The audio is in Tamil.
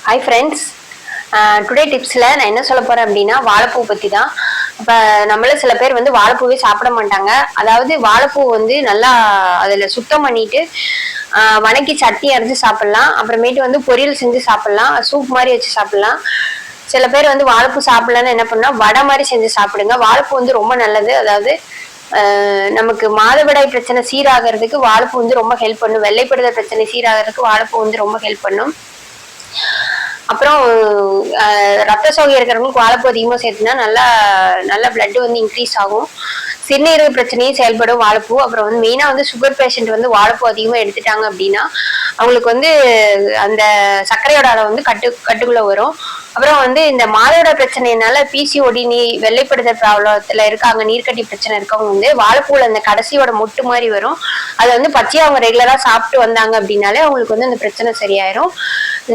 ஹாய் ஃப்ரெண்ட்ஸ், டுடே டிப்ஸில் நான் என்ன சொல்ல போகிறேன் அப்படின்னா வாழைப்பூ பற்றி தான். இப்போ நம்மள சில பேர் வந்து வாழைப்பூவே சாப்பிட மாட்டாங்க. அதாவது வாழைப்பூ வந்து நல்லா அதில் சுத்தம் பண்ணிட்டு வணக்கி சட்னி அரைச்சி சாப்பிட்லாம். அப்புறமேட்டு வந்து பொரியல் செஞ்சு சாப்பிட்லாம், சூப் மாதிரி வச்சு சாப்பிட்லாம். சில பேர் வந்து வாழைப்பூ சாப்பிட்லன்னு என்ன பண்ணால் வடை மாதிரி செஞ்சு சாப்பிடுங்க. வாழைப்பூ வந்து ரொம்ப நல்லது. அதாவது நமக்கு மாதவிடாய் பிரச்சனை சீராகிறதுக்கு வாழைப்பூ வந்து ரொம்ப ஹெல்ப் பண்ணும். வெள்ளைப்படுதல் பிரச்சனை சீராகிறதுக்கு வாழைப்பூ வந்து ரொம்ப ஹெல்ப் பண்ணும். அப்புறம் ரத்த சோகை இருக்கிறவங்களுக்கு வாழைப்பூ அதிகமாக சேர்த்துனா நல்லா நல்லா பிளட் வந்து இன்க்ரீஸ் ஆகும். சிறுநீரக பிரச்சனையும் செயல்படும் வாழைப்பூ. அப்புறம் வந்து மெயினாக வந்து சுகர் பேஷண்ட் வந்து வாழைப்பூ அதிகமாக எடுத்துட்டாங்க அப்படின்னா அவங்களுக்கு வந்து அந்த சர்க்கரையோட அளவு வந்து கட்டுக்குள்ள வரும். அப்புறம் வந்து இந்த மாதோட பிரச்சனைனால பிசிஓடி வெள்ளைப்படுதல் ப்ராப்ளத்துல இருக்காங்க, நீர்க்கட்டி பிரச்சனை இருக்கவங்க வந்து வாழைப்பூல அந்த கடைசியோட மொட்டு மாதிரி வரும். அதை வந்து பச்சையா அவங்க ரெகுலரா சாப்பிட்டு வந்தாங்க அப்படின்னாலே அவங்களுக்கு வந்து அந்த பிரச்சனை சரியாயிரும். இந்த